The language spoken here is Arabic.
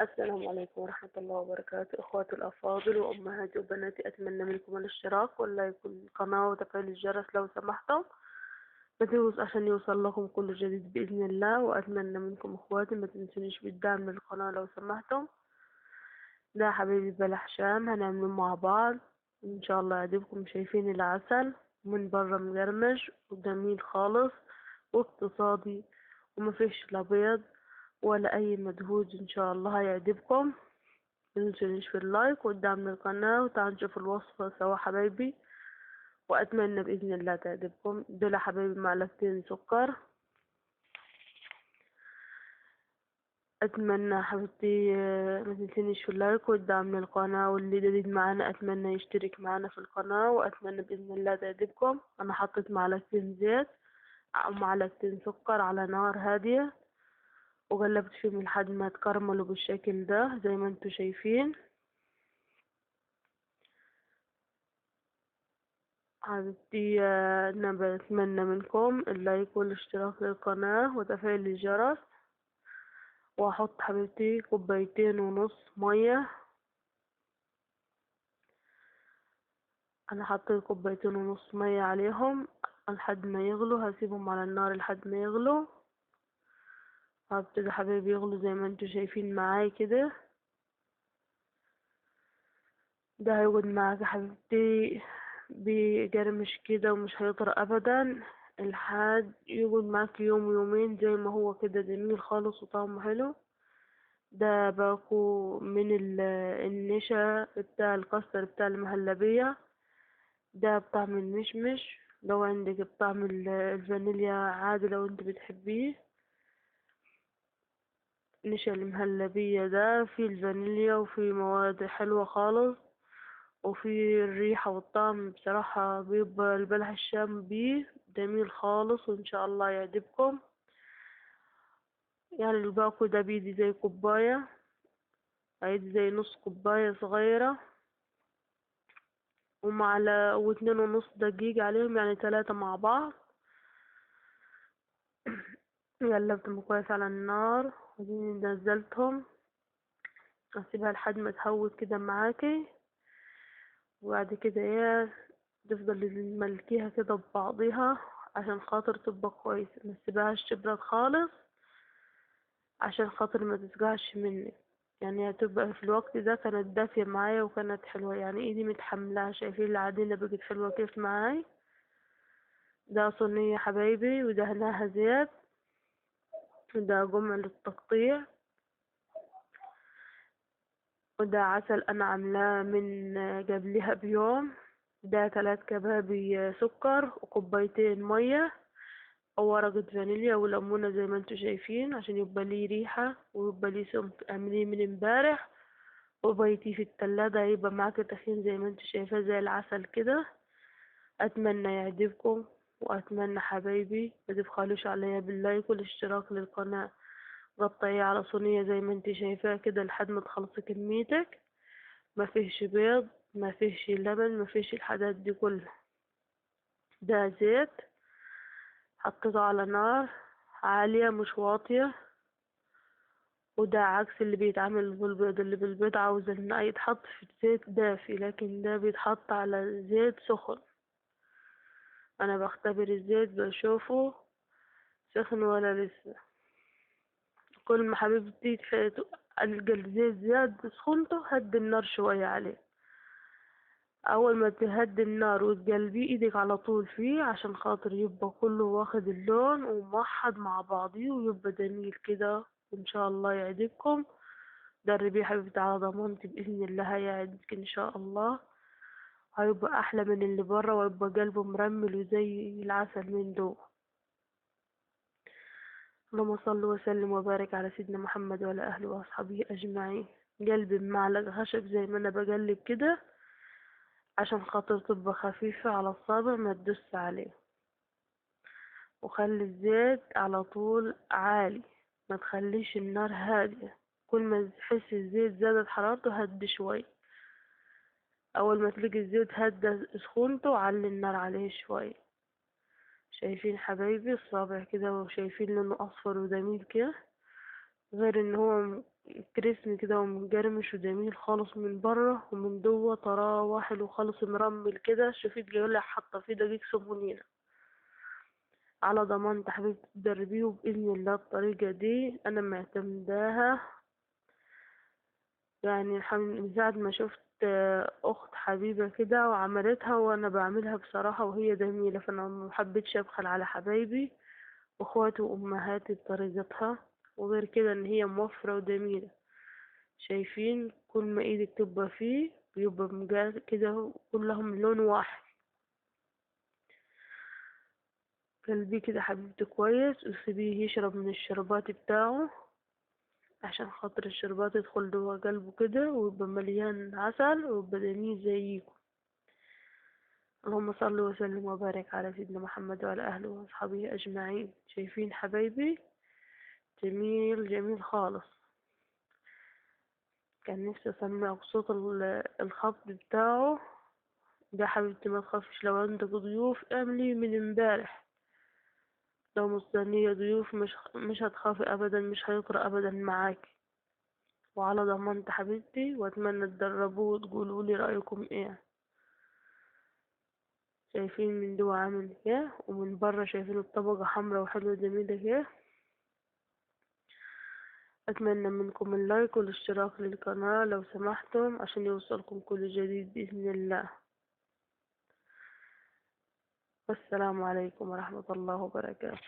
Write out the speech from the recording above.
السلام عليكم ورحمة الله وبركاته، إخواتي الأفاضل وأمهاتي وبناتي، أتمنى منكم الاشتراك واللايك في القناة وتفعيل الجرس لو سمحتم بتدوس عشان يوصل لكم كل جديد بإذن الله. وأتمنى منكم إخواتي ما تنسونيش بالدعم للقناة لو سمحتم. ده حبيبي بلح شام هنعمله مع بعض إن شاء الله يعجبكم. شايفين العسل من بره مجرمش وجميل خالص واقتصادي ومفيش لا بيض ولا أي مجهود، إن شاء الله هيعجبكم. متنسونيش في اللايك والدعم للقناة وتعالوا نشوف الوصفة سوا حبايبي، وأتمنى بإذن الله تعجبكم. دول يا حبايبي معلقتين سكر. أتمنى حبيبتي ما تنسينيش في اللايك والدعم للقناة، واللي جديد معانا أتمنى يشترك معانا في القناة، وأتمنى بإذن الله تعجبكم. أنا حطيت معلقتين زيت أو معلقتين سكر على نار هادية وقلبت فيهم لحد ما يتكرملوا بالشكل ده زي ما انتوا شايفين. حبيبتي أنا بتمنى منكم اللايك والاشتراك للقناة وتفعيل الجرس. وهحط حبيبتي كوبايتين ونص مية. أنا حطيت كوبايتين ونص مية عليهم لحد ما يغلوا، هسيبهم على النار لحد ما يغلوا. هبتدي حبيبي يغلوا زي ما انتوا شايفين معاي كده. ده هيقعد معاك يا حبيبتي بيجرمش كده ومش هيطرى ابدا لحد يقعد معاك يوم ويومين زي ما هو كده، جميل خالص وطعمه حلو. ده باكو من النشا بتاع الكاستر بتاع المهلبية، ده بطعم المشمش. لو عندك بطعم الفانيليا عادي لو انت بتحبيه. نشا المهلبية ده فيه الفانيليا وفيه مواد حلوة خالص وفي الريحة والطعم، بصراحة بيبقى البلح الشام بيه جميل خالص وإن شاء الله يعجبكم. يعني الباكو ده بيدي زي كوباية، هيدي زي نص كوباية صغيرة واتنين ونص دقيق عليهم، يعني 3 مع بعض. قلبتهم كويس على النار وبعدين نزلتهم، اسيبها لحد ما تهوت كده معاكي. وبعد كده تفضل تملكيها كده ببعضيها عشان خاطر تبقى كويسة، ما تسيبهاش تبرد خالص عشان خاطر ما تسقعش مني. يعني هتبقى في الوقت ده كانت دافية معايا وكانت حلوة، يعني ايدي متحملة. شايفين العجينة بقت حلوة كيف معاي. ده صينية حبايبي ودهناها زيت، وده جمع للتقطيع، وده عسل انا عاملاه من قبلها بيوم. ده 3 كبابي سكر وكوبايتين مية وورقة فانيليا وليمونة زي ما انتوا شايفين عشان يبقى ليه ريحة ويبقى ليه سمك. عامليه من امبارح وبيتي في التلاجة، هيبقى معاك تخين زي ما انتوا شايفاه زي العسل كده. اتمنى يعجبكم، واتمنى حبايبي ما تبخلوش عليا باللايك والاشتراك للقناة. غطيه على صينية زي ما انت شايفاه كده لحد ما تخلصي كميتك. ما فيهش بيض، ما فيهش لبن، ما فيهش الحاجات دي كلها. ده زيت حطيته على نار عالية مش واطية، وده عكس اللي بيتعمل بالبيض. اللي بالبيض عاوز ان يتحط في زيت دافي، لكن ده بيتحط على زيت سخن. انا بختبر الزيت بشوفه سخن ولا لسه. كل ما حبيبتي القى الزيت زاد سخنته هدي النار شوية عليه. اول ما تهدي النار وتقلبي ايدك على طول فيه عشان خاطر يبقى كله واخد اللون وموحد مع بعضيه ويبقى جميل كده وان شاء الله يعجبكم. جربيه يا حبيبتي على ضمانتي بإذن الله هيعجبك إن شاء الله. هيبقى أحلى من اللي بره ويبقى قلبه مرمل وزي العسل من جوه. اللهم صل وسلم وبارك على سيدنا محمد وعلى أهله وأصحابه أجمعين. قلبي بمعلقة خشب زي ما أنا بقلب كده عشان خاطر تبقى خفيفة على الصابع ما تدوس عليه. وخلي الزيت على طول عالي، ما تخليش النار هادية. كل ما تحس الزيت زادت حرارته هدي شوي. اول ما تلاقي الزيت هدى سخونته علي النار عليه شوية. شايفين حبايبي الصابع كده وشايفين لونه اصفر وجميل كده، غير ان هو كريسمي كده ومقرمش وجميل خالص من بره، ومن جوه طراوة حلو خالص مرمل كده. شوفي جايلة حاطة فيه دقيق سمونينا. على ضمانتي حبيبتي تجربيه، وبإذن الله الطريقة دي أنا معتمداها. يعني من ساعة ما شفت أخت حبيبة كده وعملتها وأنا بعملها بصراحة وهي جميلة، فأنا محبتش أبخل على حبايبي واخواتي وامهاتي بطريقتها. وغير كده ان هي موفرة وجميلة. شايفين كل ما ايدك تبقى فيه بيبقى مجال كده كلهم لون واحد. قلبي كده حبيبتي كويس، وسيبيه يشرب من الشربات بتاعه عشان خاطر الشربات يدخل جوا قلبه كده ويبقى مليان عسل ويبقى جميل زيكم. اللهم صل وسلم وبارك على سيدنا محمد وعلى اهله واصحابه اجمعين. شايفين حبايبي جميل جميل خالص. كان نفسي اسمعك صوت الخفض بتاعه ده. حبيبتي ما تخافش، لو عندك ضيوف اعملي من امبارح. لو مستنية ضيوف مش هتخافي ابدا، مش هيطرى ابدا معاكي، وعلى ضمانتي حبيبتي. واتمنى تجربوه وتقولوا لي رايكم ايه. شايفين من جوا عامل ايه، ومن بره شايفين الطبقة حمرا وحلوة جميلة ايه. اتمنى منكم اللايك والاشتراك للقناة لو سمحتم عشان يوصلكم كل جديد باذن الله. والسلام عليكم ورحمة الله وبركاته.